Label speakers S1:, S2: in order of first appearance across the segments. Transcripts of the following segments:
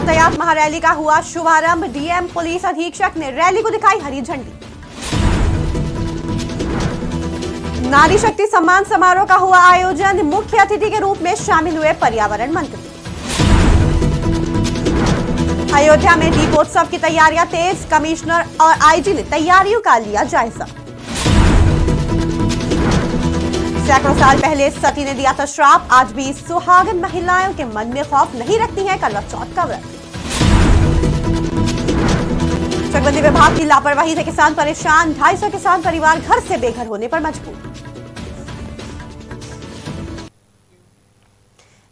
S1: यातायात महारैली का हुआ शुभारंभ। डीएम पुलिस अधीक्षक ने रैली को दिखाई हरी झंडी। नारी शक्ति सम्मान समारोह का हुआ आयोजन। मुख्य अतिथि के रूप में शामिल हुए पर्यावरण मंत्री। अयोध्या में दीपोत्सव की तैयारियां तेज। कमिश्नर और आईजी ने तैयारियों का लिया जायजा। सैकड़ों साल पहले सती ने दिया था श्राप। आज भी सुहागन महिलाओं के मन में खौफ नहीं रखती है करवा चौथ का व्रत। चकबंदी विभाग की लापरवाही से किसान परेशान। 250 किसान परिवार घर से बेघर होने पर मजबूर।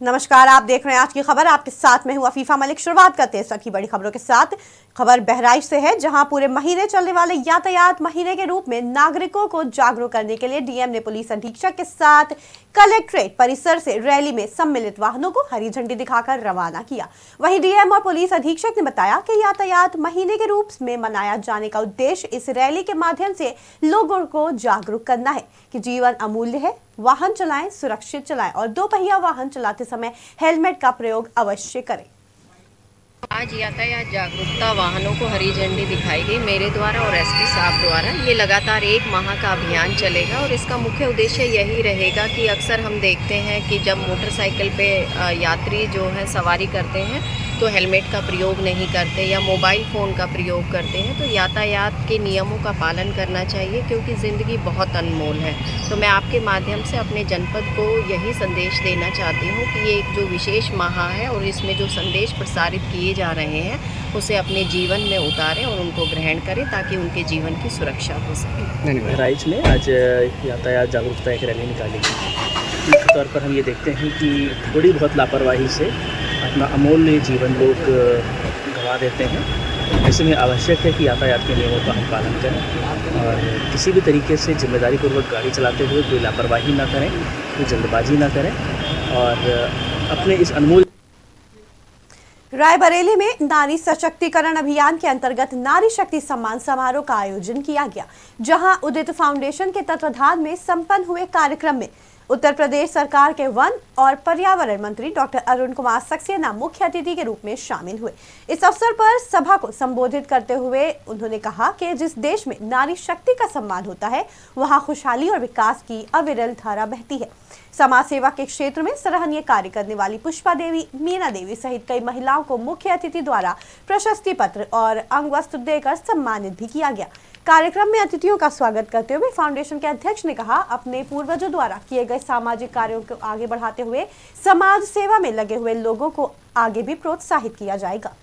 S1: नमस्कार, आप देख रहे हैं आज की खबर। आपके साथ मैं हूं अफीफा मलिक। शुरुआत करते हैं सभी बड़ी खबरों के साथ। खबर बहराइच से है, जहां पूरे महीने चलने वाले यातायात महीने के रूप में नागरिकों को जागरूक करने के लिए डीएम ने पुलिस अधीक्षक के साथ कलेक्ट्रेट परिसर से रैली में सम्मिलित वाहनों को हरी झंडी दिखाकर रवाना किया। वहीं डीएम और पुलिस अधीक्षक ने बताया कि यातायात महीने के रूप में मनाया जाने का उद्देश्य इस रैली के माध्यम से लोगों को जागरूक करना है कि जीवन अमूल्य है, वाहन चलाएं, सुरक्षित चलाएं और दोपहिया वाहन चलाते समय हेलमेट का प्रयोग अवश्य करें।
S2: आज यातायात जागरूकता वाहनों को हरी झंडी दिखाई गई मेरे द्वारा और एसपी साहब द्वारा। ये लगातार 1 माह का अभियान चलेगा और इसका मुख्य उद्देश्य यही रहेगा कि अक्सर हम देखते हैं कि जब मोटरसाइकिल पे यात्री जो है सवारी करते हैं तो हेलमेट का प्रयोग नहीं करते या मोबाइल फ़ोन का प्रयोग करते हैं। तो यातायात के नियमों का पालन करना चाहिए क्योंकि ज़िंदगी बहुत अनमोल है। तो मैं आपके माध्यम से अपने जनपद को यही संदेश देना चाहती हूँ कि ये एक जो विशेष माह है और इसमें जो संदेश प्रसारित किए जा रहे हैं उसे अपने जीवन में उतारें और उनको ग्रहण करें ताकि उनके जीवन की सुरक्षा हो सके।
S3: बहराइच में आज यातायात जागरूकता एक रैली निकाली गई। मुख्य तौर पर हम ये देखते हैं कि थोड़ी बहुत लापरवाही से अपना अमूल्य जीवन लोग गंवा देते हैं। ऐसे में आवश्यक है कि यातायात के नियमों का हम पालन करें और किसी भी तरीके से जिम्मेदारीपूर्वक गाड़ी चलाते हुए कोई लापरवाही ना करें, कोई जल्दबाजी ना करें और अपने इस अनमोल।
S1: रायबरेली में नारी सशक्तिकरण अभियान के अंतर्गत नारी शक्ति सम्मान समारोह का आयोजन किया गया, जहां उदित फाउंडेशन के तत्वाधान में संपन्न हुए कार्यक्रम में उत्तर प्रदेश सरकार के वन और पर्यावरण मंत्री डॉक्टर अरुण कुमार सक्सेना मुख्य अतिथि के रूप में शामिल हुए। इस अवसर पर सभा को संबोधित करते हुए उन्होंने कहा कि जिस देश में नारी शक्ति का सम्मान होता है वहां खुशहाली और विकास की अविरल धारा बहती है। समाज सेवा के क्षेत्र में सराहनीय कार्य करने वाली पुष्पा देवी, मीना देवी सहित कई महिलाओं को मुख्य अतिथि द्वारा प्रशस्ति पत्र और अंग वस्त्र देकर सम्मानित भी किया गया। कार्यक्रम में अतिथियों का स्वागत करते हुए फाउंडेशन के अध्यक्ष ने कहा, अपने पूर्वजों द्वारा किए गए सामाजिक कार्यों को आगे बढ़ाते हुए समाज सेवा में लगे हुए लोगों को आगे भी प्रोत्साहित किया जाएगा।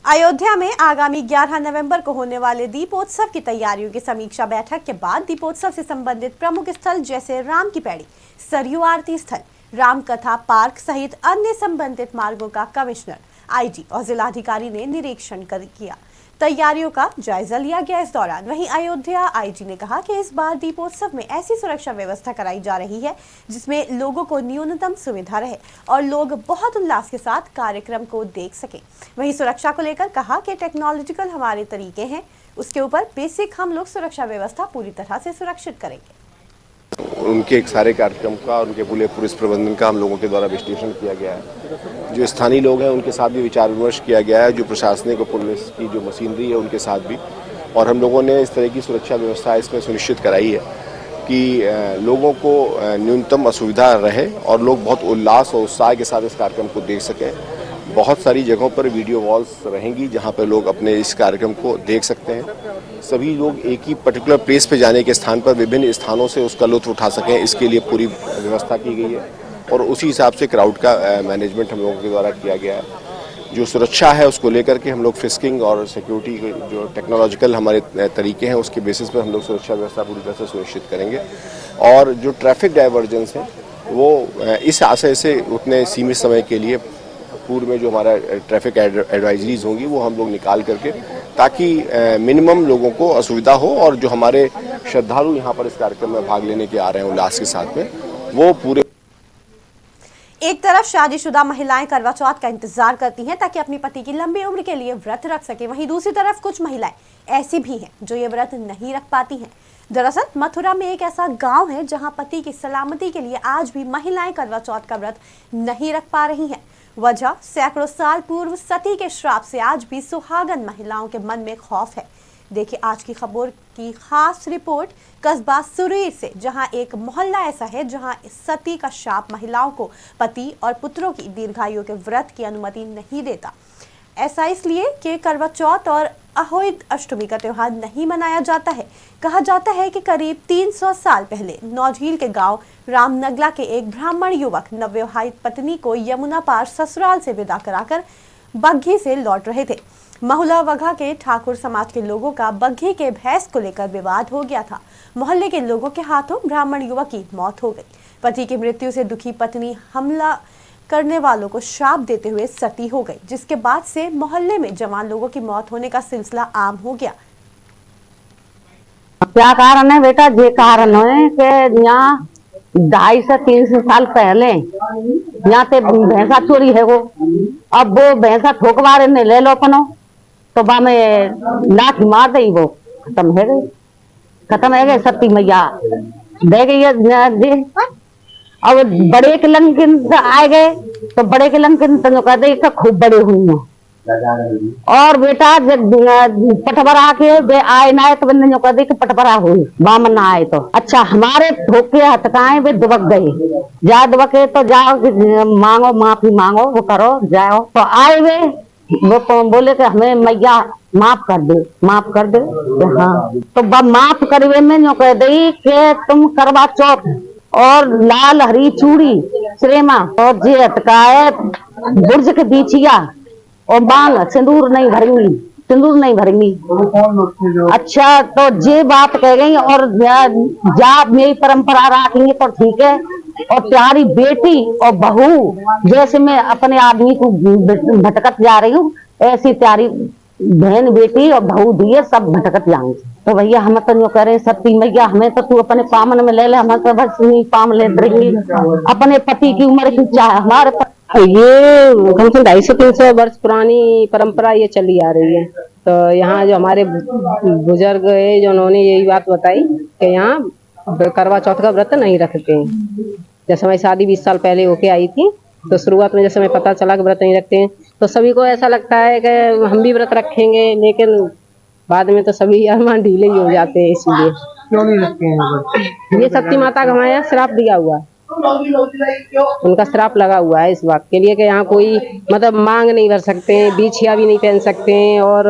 S1: अयोध्या में आगामी 11 नवंबर को होने वाले दीपोत्सव की तैयारियों की समीक्षा बैठक के बाद दीपोत्सव से संबंधित प्रमुख स्थल जैसे राम की पैड़ी, सरयू आरती स्थल, रामकथा पार्क सहित अन्य संबंधित मार्गों का कमिश्नर, आईजी और जिलाधिकारी ने निरीक्षण किया। तैयारियों का जायजा लिया गया। इस दौरान वहीं अयोध्या आईजी ने कहा कि इस बार दीपोत्सव में ऐसी सुरक्षा व्यवस्था कराई जा रही है जिसमें लोगों को न्यूनतम सुविधा रहे और लोग बहुत उल्लास के साथ कार्यक्रम को देख सकें। वहीं सुरक्षा को लेकर कहा कि टेक्नोलॉजिकल हमारे तरीके हैं, उसके ऊपर बेसिक हम लोग सुरक्षा व्यवस्था पूरी तरह से सुरक्षित करेंगे।
S4: उनके एक सारे कार्यक्रम का और उनके पूरे पुलिस प्रबंधन का हम लोगों के द्वारा विश्लेषण किया गया है। जो स्थानीय लोग हैं उनके साथ भी विचार विमर्श किया गया है, जो प्रशासनिक और पुलिस की जो मशीनरी है उनके साथ भी, और हम लोगों ने इस तरह की सुरक्षा व्यवस्था इसमें सुनिश्चित कराई है कि लोगों को न्यूनतम असुविधा रहे और लोग बहुत उल्लास और उत्साह के साथ इस कार्यक्रम को देख सकें। बहुत सारी जगहों पर वीडियो वॉल्स रहेंगी जहां पर लोग अपने इस कार्यक्रम को देख सकते हैं। सभी लोग एक ही पर्टिकुलर प्लेस पे जाने के स्थान पर विभिन्न स्थानों से उसका लुत्फ उठा सकें, इसके लिए पूरी व्यवस्था की गई है और उसी हिसाब से क्राउड का मैनेजमेंट हम लोगों के द्वारा किया गया है। जो सुरक्षा है उसको लेकर के हम लोग फिस्किंग और सिक्योरिटी के जो टेक्नोलॉजिकल हमारे तरीके हैं उसके बेसिस पर हम लोग सुरक्षा व्यवस्था पूरी तरह से सुनिश्चित करेंगे। और जो ट्रैफिक डाइवर्जेंस है वो इस आशय से उतने सीमित समय के लिए पूर्व में जो हमारा ट्रैफिक एडवाइजरीज होंगी वो हम लोग निकाल करके, ताकि मिनिमम लोगों को असुविधा हो और जो हमारे श्रद्धालु यहाँ पर इस कार्यक्रम में भाग लेने के आ रहे हैं उल्लास के साथ में, वो पूरे।
S1: एक तरफ शादीशुदा महिलाएं करवा चौथ का इंतजार करती हैं ताकि अपनी पति की लंबी उम्र के लिए व्रत रख सके, वहीं दूसरी तरफ कुछ महिलाएं ऐसी भी हैं जो ये व्रत नहीं रख पाती हैं। दरअसल मथुरा में एक ऐसा गांव है जहां पति की सलामती के लिए आज भी महिलाएं करवा चौथ का व्रत नहीं रख पा रही हैं। वजह सैकड़ों साल पूर्व सती के श्राप से आज भी सुहागन महिलाओं के मन में खौफ है। देखिए आज की खबर की खास रिपोर्ट कस्बा सुरीर से, जहां एक मोहल्ला ऐसा है जहां सती का श्राप महिलाओं को पति और पुत्रों की दीर्घायु के व्रत की अनुमति नहीं देता। ऐसा इसलिए कि करवा चौथ और अहोई अष्टमी का त्योहार नहीं मनाया जाता है। कहा जाता है कि करीब 300 साल पहले नौझील के गांव रामनगला के एक ब्राह्मण युवक नवविवाहित पत्नी को यमुना पार ससुराल से विदा कराकर बग्घी से लौट रहे थे। महुला वघा के ठाकुर समाज के लोगों का बग्घी के भैंस को लेकर विवाद हो गया था। मोहल्ले के लोगों के हाथों ब्राह्मण युवक की मौत हो गई। पति की मृत्यु से दुखी पत्नी हमला करने वालों को श्राप देते हुए सती हो गई, जिसके बाद से मोहल्ले में जवान लोगों की मौत होने का सिलसिला आम हो गया।
S5: क्या कारण है बेटा? ये कारण है कि यहाँ 250 से 300 साल पहले यहाँ पे भैंसा चोरी है वो। अब वो भैंसा ठोकवारे ने ले लो अपनो, तो बा में लाठी मार दई, वो खत्म है गई, खत्म है गई। सती मैया दे गई है। अब बड़े के लंकिन आए गए तो बड़े के लंकिन तो कहते खूब बड़े हुई हैं। और बेटा जब पटबरा के बे आए ना आए तो बंदे जो कहते कि पटबरा हुई बामन ना आए तो अच्छा हमारे ठोके हटकाए वे दुबक गए। जा दुबके तो जाओ मांगो, माफी मांगो, वो करो, जाओ। तो आए वे वो बोले कि हमें मैया माफ कर दे, माफ कर दे। हाँ तो माफ करवे में जो कह दी कि तुम करवा चौथ और लाल हरी चूड़ी श्रेमा और जे अटकाए बुर्ज के बीचिया और बांग सिंदूर नहीं भरेंगी, सिंदूर नहीं भरेंगी। अच्छा तो जे बात कह गई और जा मेरी परंपरा रखेंगे तो ठीक है। और प्यारी बेटी और बहू जैसे मैं अपने आदमी को भटकत जा रही हूँ, ऐसी प्यारी बहन बेटी और बहू दिए सब भटकत जाएंगे। तो भैया हम तो जो कह रहे सती मैया हमें तो तू अपने पामन में ले ले, हम तो बस नहीं पाम ले रही अपने पति की उम्र की चाहे हमारे
S6: ये कम से कम 250-300 वर्ष पुरानी परंपरा ये चली आ रही है। तो यहाँ जो हमारे बुजुर्ग है जो उन्होंने यही बात बताई कि यहाँ करवा चौथ का व्रत नहीं रखते हैं। जैसे हमारी शादी 20 साल पहले होके आई थी तो शुरुआत में जैसे हमें पता चला कि व्रत नहीं रखते हैं तो सभी को ऐसा लगता है कि हम भी व्रत रखेंगे, लेकिन बाद में तो सभी अरमान ढीले ही हो जाते हैं। इसलिए
S7: क्यों नहीं रखते हैं?
S6: ये सती माता का हमारे यहाँ श्राप दिया हुआ, उनका श्राप लगा हुआ है इस बात के लिए कि यहाँ कोई मतलब मांग नहीं भर सकते हैं, बीछिया भी नहीं पहन सकते हैं और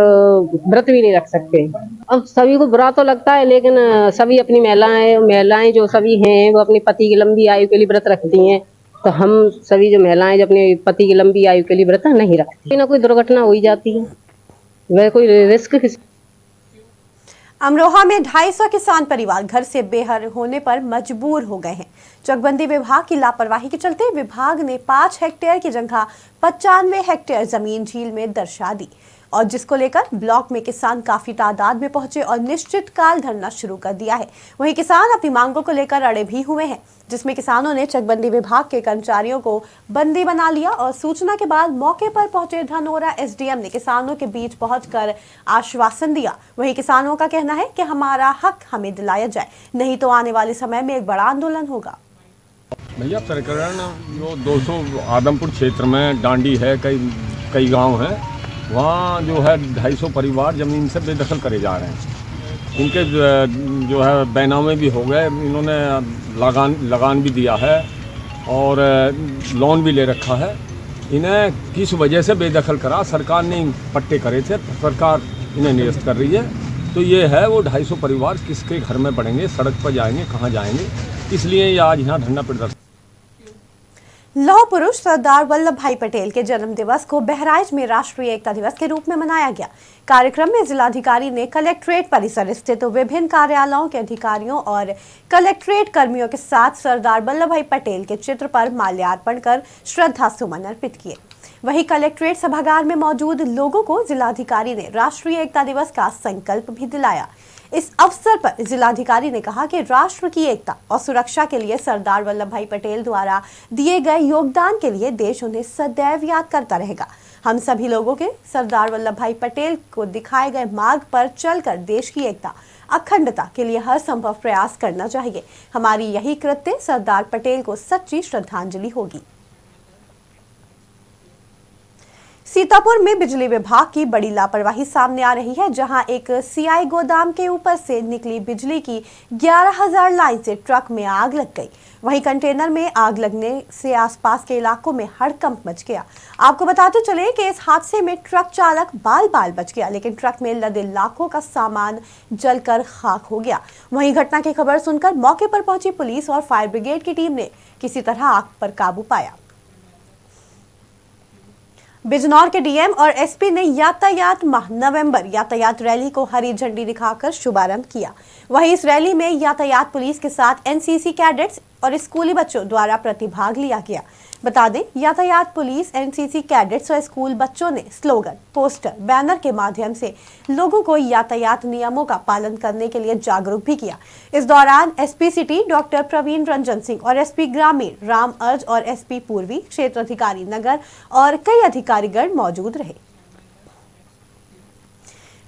S6: व्रत भी नहीं रख सकते। अब सभी को बुरा तो लगता है, लेकिन सभी अपनी महिलाएं जो सभी हैं वो अपने पति की लंबी आयु के लिए व्रत रखती हैं। तो हम सभी जो महिलाएं जो अपने पति की लंबी आयु के लिए व्रत नहीं रखती, कोई ना कोई दुर्घटना हो ही जाती है, वह कोई रिस्क
S1: अमरोहा में 250 किसान परिवार घर से बेघर होने पर मजबूर हो गए हैं। चकबंदी विभाग की लापरवाही के चलते विभाग ने 5 हेक्टेयर की जगह 95 हेक्टेयर जमीन झील में दर्शा दी, और जिसको लेकर ब्लॉक में किसान काफी तादाद में पहुंचे और निश्चित काल धरना शुरू कर दिया है। वहीं किसान अपनी मांगों को लेकर अड़े भी हुए हैं, जिसमें किसानों ने चकबंदी विभाग के कर्मचारियों को बंदी बना लिया और सूचना के बाद मौके पर पहुंचे धनोरा एसडीएम ने किसानों के बीच पहुंचकर आश्वासन दिया। वहीं किसानों का कहना है कि हमारा हक हमें दिलाया जाए, नहीं तो आने वाले समय में एक बड़ा आंदोलन होगा।
S8: भैया प्रकरण जो 200 आदमपुर क्षेत्र में डांडी है, कई गांव हैं, वहाँ जो है 250 परिवार ज़मीन से बेदखल करे जा रहे हैं। इनके जो है बैनामे भी हो गए, इन्होंने लगान भी दिया है और लोन भी ले रखा है। इन्हें किस वजह से बेदखल करा? सरकार ने पट्टे करे थे, सरकार इन्हें निरस्त कर रही है। तो ये है वो 250 परिवार किसके घर में पड़ेंगे, सड़क पर जाएंगे, कहाँ जाएंगे? इसलिए ये आज यहाँ धरना प्रदर्शन।
S1: लौह पुरुष सरदार वल्लभ भाई पटेल के जन्म दिवस को बहराइच में राष्ट्रीय एकता दिवस के रूप में मनाया गया। कार्यक्रम में जिलाधिकारी ने कलेक्ट्रेट परिसर स्थित विभिन्न कार्यालयों के अधिकारियों और कलेक्ट्रेट कर्मियों के साथ सरदार वल्लभ भाई पटेल के चित्र पर माल्यार्पण कर श्रद्धा सुमन अर्पित किए। वहीं कलेक्ट्रेट सभागार में मौजूद लोगों को जिलाधिकारी ने राष्ट्रीय एकता दिवस का संकल्प भी दिलाया। इस अवसर पर जिलाधिकारी ने कहा कि राष्ट्र की एकता और सुरक्षा के लिए सरदार वल्लभ भाई पटेल द्वारा दिए गए योगदान के लिए देश उन्हें सदैव याद करता रहेगा। हम सभी लोगों के सरदार वल्लभ भाई पटेल को दिखाए गए मार्ग पर चलकर देश की एकता, अखंडता के लिए हर संभव प्रयास करना चाहिए। हमारी यही कृत्य सरदार पटेल को सच्ची श्रद्धांजलि होगी। सीतापुर में बिजली विभाग की बड़ी लापरवाही सामने आ रही है, जहां एक सीआई गोदाम के ऊपर से निकली बिजली की 11,000 लाइन से ट्रक में आग लग गई। वहीं कंटेनर में आग लगने से आसपास के इलाकों में हड़कंप मच गया। आपको बताते चले कि इस हादसे में ट्रक चालक बाल बाल बच गया, लेकिन ट्रक में लदे लाखों का सामान जलकर खाक हो गया। वहीं घटना की खबर सुनकर मौके पर पहुंची पुलिस और फायर ब्रिगेड की टीम ने किसी तरह आग पर काबू पाया। बिजनौर के डीएम और एसपी ने यातायात माह नवंबर यातायात रैली को हरी झंडी दिखाकर शुभारंभ किया। वहीं इस रैली में यातायात पुलिस के साथ एनसीसी कैडेट्स और स्कूली बच्चों द्वारा प्रतिभाग लिया गया। बता दें, यातायात पुलिस, एनसीसी कैडेट्स और स्कूल बच्चों ने स्लोगन, पोस्टर, बैनर के माध्यम से लोगों को यातायात नियमों का पालन करने के लिए जागरूक भी किया। इस दौरान SP city doctor Praveen Ranjan Singh और एसपी ग्रामीण राम अर्ज और एसपी पूर्वी, क्षेत्र अधिकारी नगर और कई अधिकारीगण मौजूद रहे।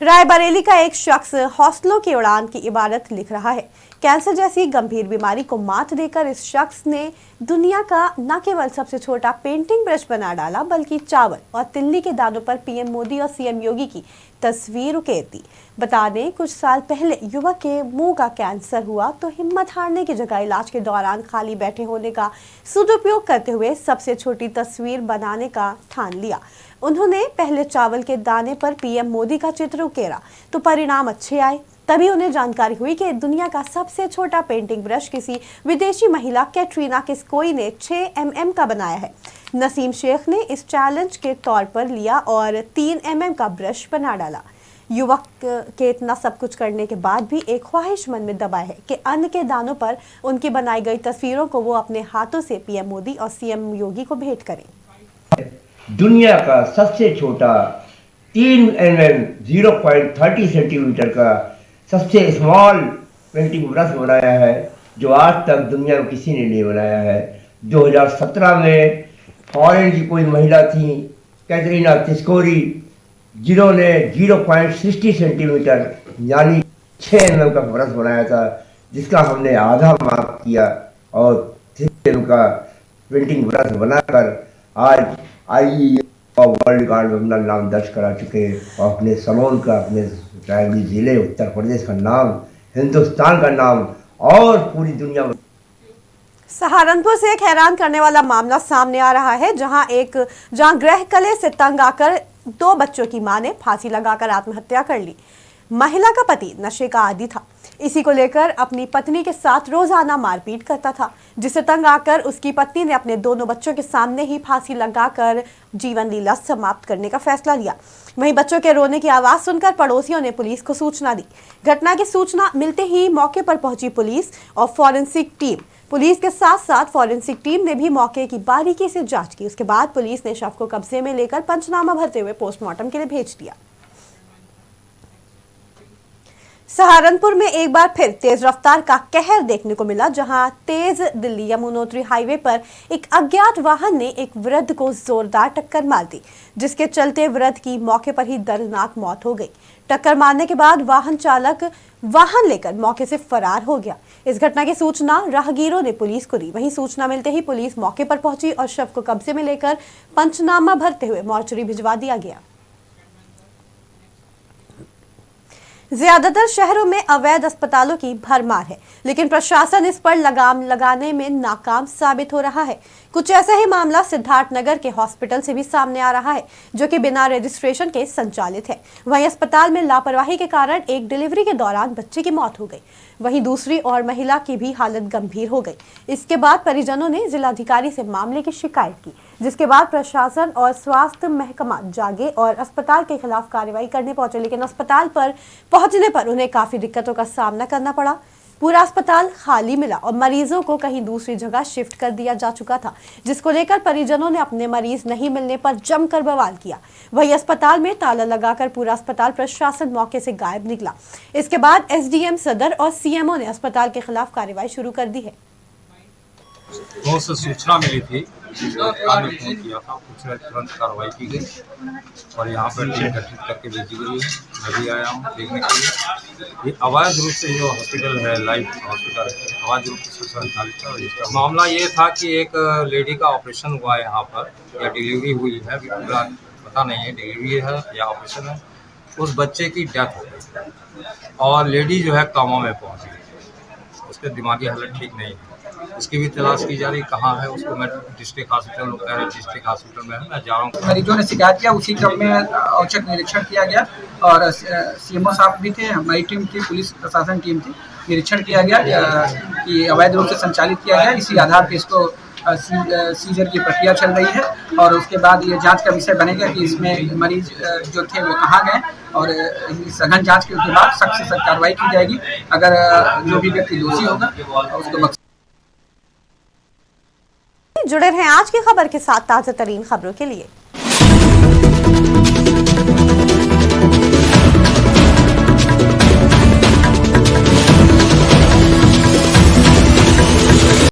S1: रायबरेली का एक शख्स हौसलों की उड़ान की इबारत लिख रहा है। कैंसर जैसी गंभीर बीमारी को मात देकर इस शख्स ने दुनिया का न केवल सबसे छोटा पेंटिंग ब्रश बना डाला, बल्कि चावल और तिल्ली के दानों पर पीएम मोदी और सीएम योगी की तस्वीर उकेर दी। बता दें, कुछ साल पहले युवक के मुंह का कैंसर हुआ तो हिम्मत हारने की जगह इलाज के दौरान खाली बैठे होने का सदुपयोग करते हुए सबसे छोटी तस्वीर बनाने का ठान लिया। उन्होंने पहले चावल के दाने पर पीएम मोदी का चित्र उकेरा तो परिणाम अच्छे आए। तभी उन्हें जानकारी हुई कि दुनिया का सबसे छोटा पेंटिंग ब्रश किसी विदेशी महिला कैटरीना किस्कोई ने 6 mm का बनाया है। नसीम शेख ने इस चैलेंज के तौर पर लिया और 3 mm का ब्रश बना डाला। युवक के इतना सब कुछ करने के बाद भी एक ख्वाहिश मन में दबाए है कि अन्न के दानों पर उनकी बनाई गई तस्वीरों को वो अपने हाथों से पीएम मोदी और सीएम योगी को भेंट करें।
S9: दुनिया का सबसे छोटा 3 mm 0.30 सेंटीमीटर का सबसे स्मॉल पेंटिंग ब्रश बनाया है, जो आज तक दुनिया में किसी ने नहीं बनाया है। 2017 में फॉरेन की कोई महिला थी, कैटरीना किस्कोई, जिन्होंने 0.60 सेंटीमीटर यानी 6 mm का ब्रश बनाया था, जिसका हमने आधा मार्क किया और 3 mm का पेंटिंग ब्रश बनाकर आज IAEA और वर्ल्ड रिकॉर्ड में अपना नाम दर्ज करा चुके और अपने समूह का, अपने रायबरेली जिले, उत्तर प्रदेश का नाम, हिंदुस्तान का नाम और पूरी दुनिया में।
S1: सहारनपुर से एक हैरान करने वाला मामला सामने आ रहा है, जहां गृह कलह से तंग आकर 2 बच्चों की मां ने फांसी लगाकर आत्महत्या कर ली। महिला का पति नशे का आदी था। इसी को लेकर अपनी पत्नी के साथ रोजाना मारपीट करता था, जिसे तंग आकर उसकी पत्नी ने अपने दोनों बच्चों के सामने ही फांसी लगाकर जीवन लीला समाप्त करने का फैसला लिया। वहीं बच्चों के रोने की आवाज सुनकर पड़ोसियों ने पुलिस को सूचना दी। घटना की सूचना मिलते ही मौके पर पहुंची पुलिस और फॉरेंसिक टीम। पुलिस के साथ साथ फॉरेंसिक टीम ने भी मौके की बारीकी से जांच की। उसके बाद पुलिस ने शव को कब्जे में लेकर पंचनामा भरते हुए पोस्टमार्टम के लिए भेज दिया। सहारनपुर में एक बार फिर तेज रफ्तार का कहर देखने को मिला, जहां तेज दिल्ली यमुनोत्री हाईवे पर एक अज्ञात वाहन ने एक वृद्ध को जोरदार टक्कर मार दी, जिसके चलते वृद्ध की मौके पर ही दर्दनाक मौत हो गई। टक्कर मारने के बाद वाहन चालक वाहन लेकर मौके से फरार हो गया। इस घटना की सूचना राहगीरों ने पुलिस को दी। वहीं सूचना मिलते ही पुलिस मौके पर पहुंची और शव को कब्जे में लेकर पंचनामा भरते हुए मोर्चरी भिजवा दिया गया। ज्यादातर शहरों में अवैध अस्पतालों की भरमार है, लेकिन प्रशासन इस पर लगाम लगाने में नाकाम साबित हो रहा है। कुछ ऐसा ही मामला सिद्धार्थनगर के हॉस्पिटल से भी सामने आ रहा है, जो कि बिना रजिस्ट्रेशन के संचालित है। वहीं अस्पताल में लापरवाही के कारण एक डिलीवरी के दौरान बच्चे की मौत हो गई। वहीं दूसरी और महिला की भी हालत गंभीर हो गई। इसके बाद परिजनों ने जिलाधिकारी से मामले की शिकायत की, जिसके बाद प्रशासन और स्वास्थ्य महकमा जागे और अस्पताल के खिलाफ कार्रवाई करने पहुंचे, लेकिन अस्पताल पर पहुंचने पर उन्हें काफी दिक्कतों का सामना करना पड़ा। पूरा अस्पताल खाली मिला और मरीजों को कहीं दूसरी जगह शिफ्ट कर दिया जा चुका था, जिसको लेकर परिजनों ने अपने मरीज नहीं मिलने पर जमकर बवाल किया। वही अस्पताल में ताला लगाकर पूरा अस्पताल प्रशासन मौके से गायब निकला। इसके बाद एसडीएम सदर और सीएमओ ने अस्पताल के खिलाफ कार्रवाई शुरू कर दी है।
S10: गाँव से सूचना मिली थी, तत्काल में फोन किया था, कुछ तुरंत कार्रवाई की गई और यहाँ पर टीम गठित करके भेजी गई है। मैं भी आया हूँ देखने के लिए। ये अवैध रूप से जो हॉस्पिटल है, लाइफ हॉस्पिटल, अवैध रूप से संचालित है। इसका मामला ये था कि एक लेडी का ऑपरेशन हुआ है यहाँ पर, या डिलीवरी हुई है, अभी पूरा पता नहीं है डिलीवरी है या ऑपरेशन है। उस बच्चे की डेथ हो गई और लेडी जो है कोमा में पहुँच गई, उसके दिमागी हालत ठीक नहीं है। उसकी भी तलाश की जा रही, कहाँ है उसको मैं डिस्ट्रिक्ट हॉस्पिटल, लोग कह रहे डिस्ट्रिक्ट हॉस्पिटल में है, मैं जा रहा हूँ।
S11: मरीजों ने शिकायत किया, उसी क्रम में औचक निरीक्षण किया गया और सीएमओ साहब भी थे, हमारी टीम थी, पुलिस प्रशासन टीम थी। निरीक्षण किया गया कि अवैध रूप से संचालित किया गया, इसी आधार पर इसको सीजर की प्रक्रिया चल रही है और उसके बाद ये जांच का विषय बनेगा कि इसमें मरीज जो थे वो कहाँ गए और सघन जांच के बाद सख्त से सख्त कार्रवाई की जाएगी। अगर जो भी व्यक्ति दोषी होगा उसको
S1: जुड़े रहें आज की खबर के साथ ताजा तरीन खबरों के लिए।